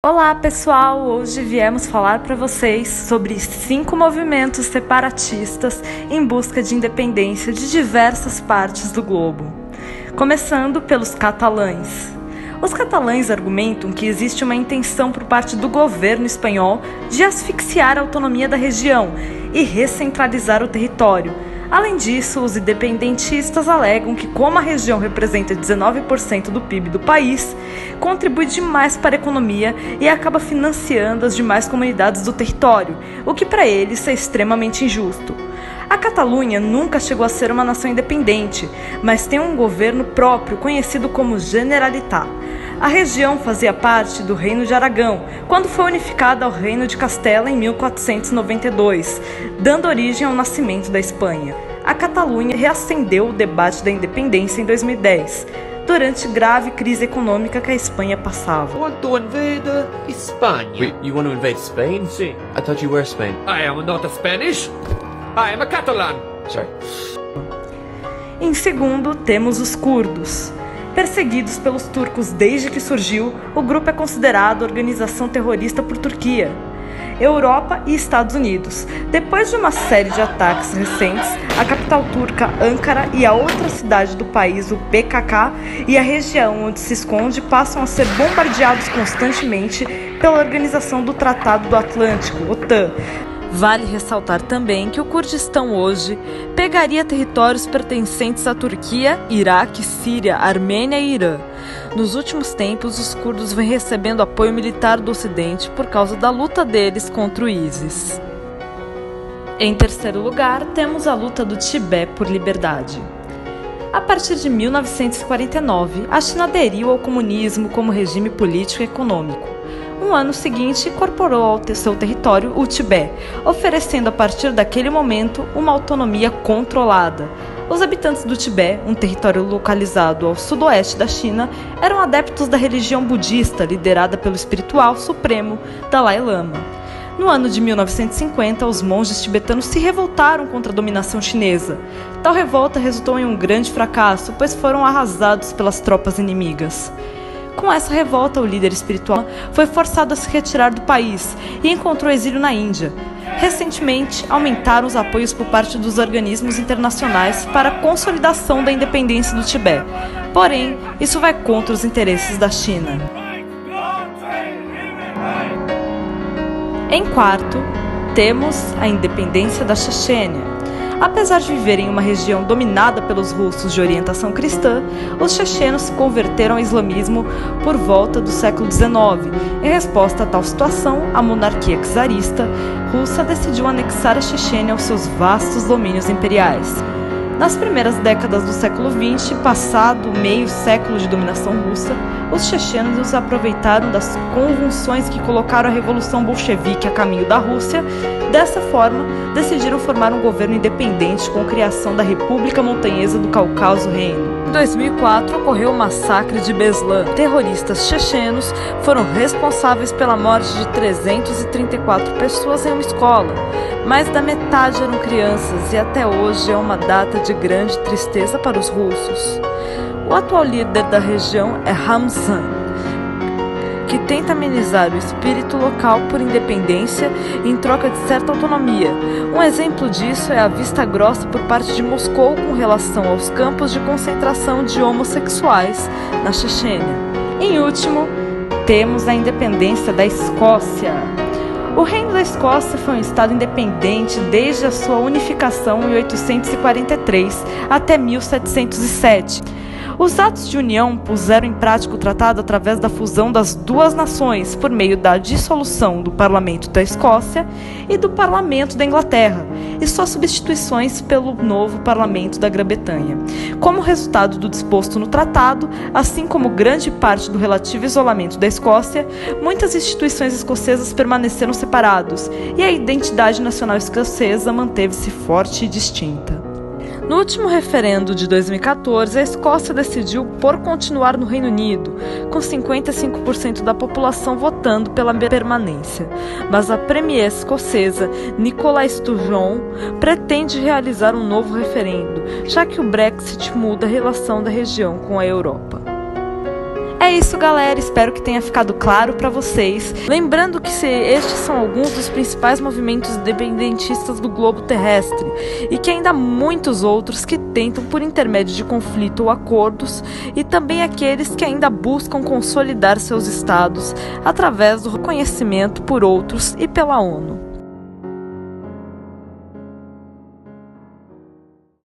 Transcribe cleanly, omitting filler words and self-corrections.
Olá pessoal, hoje viemos falar para vocês sobre 5 movimentos separatistas em busca de independência de diversas partes do globo. Começando pelos catalães. Os catalães argumentam que existe uma intenção por parte do governo espanhol de asfixiar a autonomia da região e recentralizar o território. Além disso, os independentistas alegam que, como a região representa 19% do PIB do país, contribui demais para a economia e acaba financiando as demais comunidades do território, o que para eles é extremamente injusto. A Catalunha nunca chegou a ser uma nação independente, mas tem um governo próprio conhecido como Generalitat. A região fazia parte do Reino de Aragão, quando foi unificada ao Reino de Castela em 1492, dando origem ao nascimento da Espanha. A Catalunha reacendeu o debate da independência em 2010, durante grave crise econômica que a Espanha passava. I want to invade Spain. Wait, you want to invade Spain? Sí. I thought you were Spain. I am not a Spanish. I am a Catalan. Sorry. Em segundo, temos os curdos. Perseguidos pelos turcos desde que surgiu, o grupo é considerado organização terrorista por Turquia, Europa e Estados Unidos. Depois de uma série de ataques recentes, a capital turca, Ankara, e a outra cidade do país, o PKK, e a região onde se esconde passam a ser bombardeados constantemente pela Organização do Tratado do Atlântico, OTAN. Vale ressaltar também que o Kurdistão hoje pegaria territórios pertencentes à Turquia, Iraque, Síria, Armênia e Irã. Nos últimos tempos, os curdos vêm recebendo apoio militar do Ocidente por causa da luta deles contra o ISIS. Em terceiro lugar, temos a luta do Tibete por liberdade. A partir de 1949, a China aderiu ao comunismo como regime político e econômico. No ano seguinte, incorporou ao seu território o Tibete, oferecendo a partir daquele momento uma autonomia controlada. Os habitantes do Tibete, um território localizado ao sudoeste da China, eram adeptos da religião budista liderada pelo espiritual supremo Dalai Lama. No ano de 1950, os monges tibetanos se revoltaram contra a dominação chinesa. Tal revolta resultou em um grande fracasso, pois foram arrasados pelas tropas inimigas. Com essa revolta, o líder espiritual foi forçado a se retirar do país e encontrou exílio na Índia. Recentemente, aumentaram os apoios por parte dos organismos internacionais para a consolidação da independência do Tibete. Porém, isso vai contra os interesses da China. Em quarto, temos a independência da Chechênia. Apesar de viverem em uma região dominada pelos russos de orientação cristã, os chechenos se converteram ao islamismo por volta do século XIX. Em resposta a tal situação, a monarquia czarista russa decidiu anexar a Chechênia aos seus vastos domínios imperiais. Nas primeiras décadas do século XX, passado meio século de dominação russa, os chechenos aproveitaram das convulsões que colocaram a Revolução Bolchevique a caminho da Rússia. Dessa forma, decidiram formar um governo independente com a criação da República Montanhesa do Cáucaso Reino. Em 2004, ocorreu o massacre de Beslan. Terroristas chechenos foram responsáveis pela morte de 334 pessoas em uma escola. Mais da metade eram crianças e até hoje é uma data de grande tristeza para os russos. O atual líder da região é Ramzan, que tenta amenizar o espírito local por independência em troca de certa autonomia. Um exemplo disso é a vista grossa por parte de Moscou com relação aos campos de concentração de homossexuais na Chechênia. Em último, temos a independência da Escócia. O Reino da Escócia foi um estado independente desde a sua unificação em 1843 até 1707. Os atos de união puseram em prática o tratado através da fusão das duas nações por meio da dissolução do Parlamento da Escócia e do Parlamento da Inglaterra e suas substituições pelo novo Parlamento da Grã-Bretanha. Como resultado do disposto no tratado, assim como grande parte do relativo isolamento da Escócia, muitas instituições escocesas permaneceram separados e a identidade nacional escocesa manteve-se forte e distinta. No último referendo de 2014, a Escócia decidiu por continuar no Reino Unido, com 55% da população votando pela permanência. Mas a premier escocesa Nicola Sturgeon pretende realizar um novo referendo, já que o Brexit muda a relação da região com a Europa. É isso, galera, espero que tenha ficado claro para vocês. Lembrando que estes são alguns dos principais movimentos independentistas do globo terrestre e que ainda há muitos outros que tentam por intermédio de conflito ou acordos, e também aqueles que ainda buscam consolidar seus estados através do reconhecimento por outros e pela ONU.